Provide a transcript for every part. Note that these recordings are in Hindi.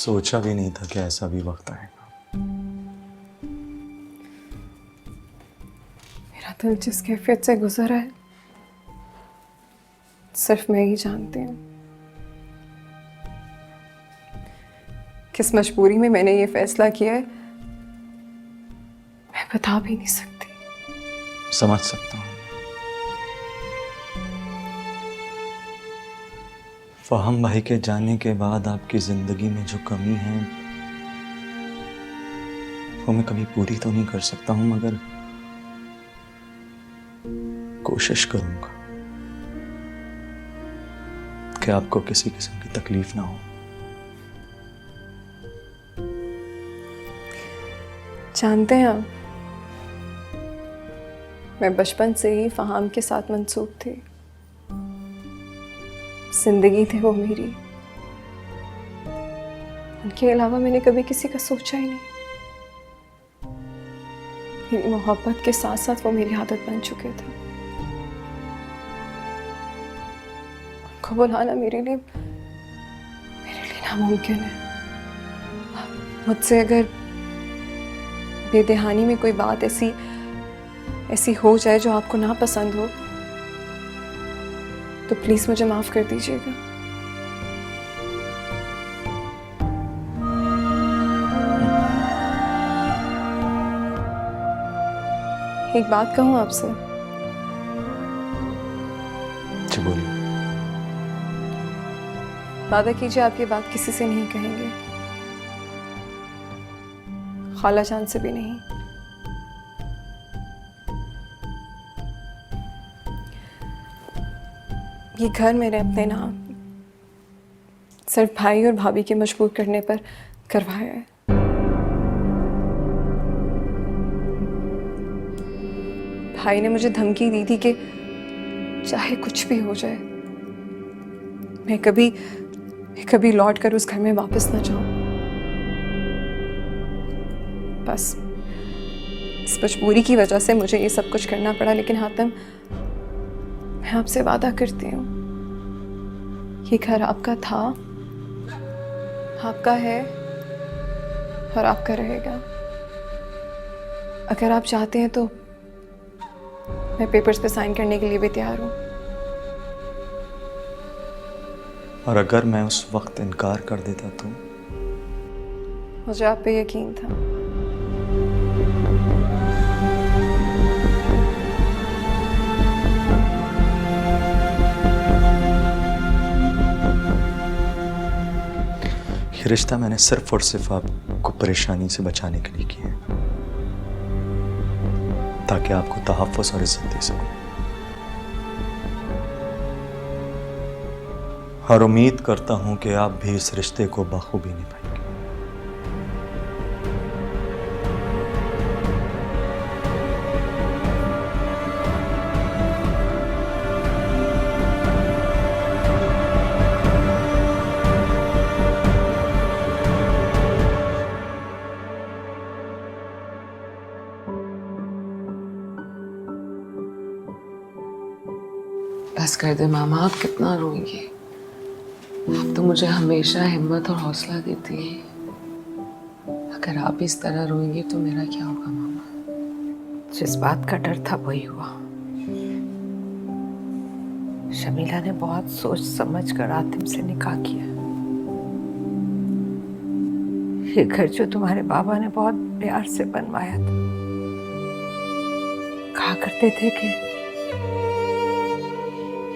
सोचा भी नहीं था कि ऐसा भी वक्त आएगा। मेरा दिल जिस कैफियत से गुजरा है सिर्फ मैं ही जानती हूँ। किस मजबूरी में मैंने ये फैसला किया है मैं बता भी नहीं सकती। समझ सकता हूँ। फहम भाई के जाने के बाद आपकी जिंदगी में जो कमी है वो मैं कभी पूरी तो नहीं कर सकता हूं, मगर कोशिश करूंगा कि आपको किसी किस्म की तकलीफ ना हो। जानते हैं आप, मैं बचपन से ही फहाम के साथ मंसूब थी। जिंदगी थी वो मेरी, उनके अलावा मैंने कभी किसी का सोचा ही नहीं। मेरी मोहब्बत के साथ साथ वो मेरी आदत बन चुके थे। उनको बुलाना मेरे लिए नामुमकिन है। मुझसे अगर बेदहानी में कोई बात ऐसी हो जाए जो आपको ना पसंद हो तो प्लीज मुझे माफ कर दीजिएगा। एक बात कहूं आपसे? जी बोलिए। वादा कीजिए आप ये बात किसी से नहीं कहेंगे, खाला जान से भी नहीं। ये घर मेरे अपने नाम सिर्फ भाई और भाभी के मजबूर करने पर करवाया है। भाई ने मुझे धमकी दी थी कि चाहे कुछ भी हो जाए मैं कभी लौट कर उस घर में वापस ना जाऊं। बस इस मजबूरी की वजह से मुझे ये सब कुछ करना पड़ा, लेकिन हातिम मैं आपसे वादा करती हूँ ये घर आपका था, आपका है और आपका रहेगा। अगर आप चाहते हैं तो मैं पेपर्स पे साइन करने के लिए भी तैयार हूँ। और अगर मैं उस वक्त इनकार कर देता तो? मुझे आप पे यकीन था। ये रिश्ता मैंने सिर्फ और सिर्फ आपको परेशानी से बचाने के लिए किया है, ताकि आपको तहफ़्फ़ुज़ और इज्जत दे सकूं। और उम्मीद करता हूं कि आप भी इस रिश्ते को बखूबी निभाएंगे। बस कर दे मामा, आप कितना रोएंगे? आप तो मुझे हमेशा हिम्मत और हौसला देती हैं। अगर आप इस तरह रोएंगे तो मेरा क्या होगा मामा? जिस बात का डर था वही हुआ। शमीला ने बहुत सोच समझ कर आतिम से निकाह किया। ये घर जो तुम्हारे बाबा ने बहुत प्यार से बनवाया था, कहा करते थे कि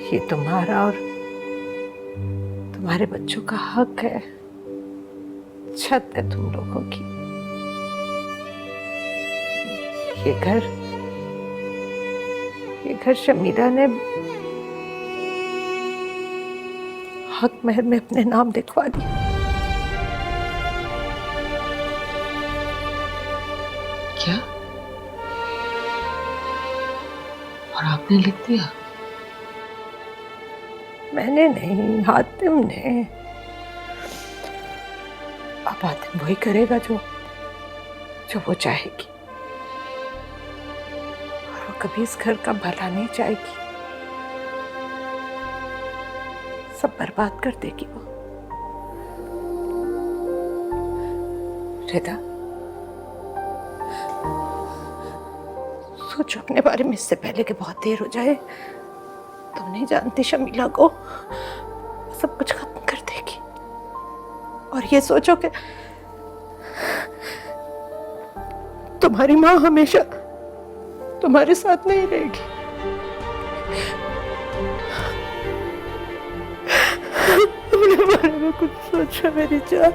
ये तुम्हारा और तुम्हारे बच्चों का हक है, छत है तुम लोगों की। ये घर शमीला ने हक महल में अपने नाम लिखवा दिया। क्या? और आपने लिख दिया? मैंने नहीं, हातिम ने। अब हातिम वही करेगा जो वो चाहेगी, और वो कभी इस घर का भला नहीं चाहेगी, सब बर्बाद कर देगी वो। रिदा, सोचो अपने बारे में इससे पहले कि बहुत देर हो जाए। तुम नहीं जानती शमीला को सब कुछ खत्म कर देगी। और ये सोचो कि तुम्हारी माँ हमेशा तुम्हारे साथ नहीं रहेगी। अपने बारे में कुछ सोचो मेरी जान।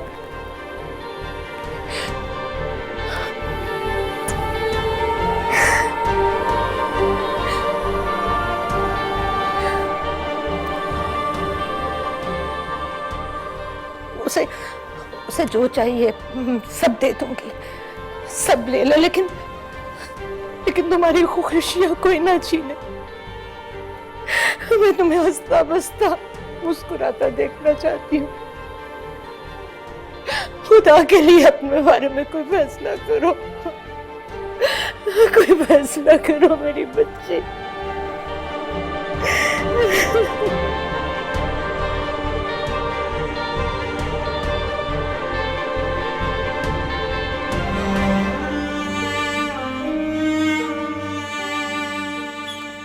उसे उसे जो चाहिए सब दे दूंगी, सब ले लो, लेकिन तुम्हारी खुशियां कोई ना छीने। मैं तुम्हें हंसता बसता मुस्कुराता देखना चाहती हूँ। खुदा के लिए अपने बारे में कोई फैसला करो, कोई फैसला करो मेरी बच्ची।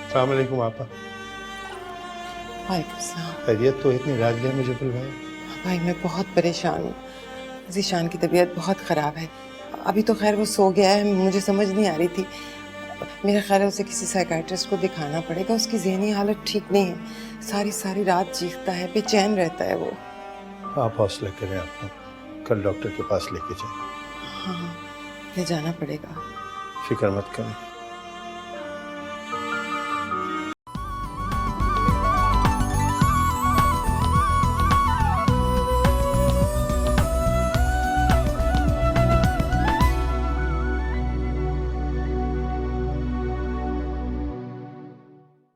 अस्सलाम वालेकुम आपा। वालेकुम सलाम। खैरियत तो इतनी रात गए मुझे बुलवाया? भाई मैं बहुत परेशान हूँ। ज़ीशान की तबीयत बहुत ख़राब है। अभी तो खैर वो सो गया है, मुझे समझ नहीं आ रही थी। मेरा ख्याल है उसे किसी साइकाइट्रिस्ट को दिखाना पड़ेगा। उसकी ज़हनी हालत ठीक नहीं है। सारी सारी रात चीखता है, बेचैन रहता है वो। आप हौसला करें, आपको कल डॉक्टर के पास लेके जाएं। हाँ, ले जाना पड़ेगा। फिक्र मत करें।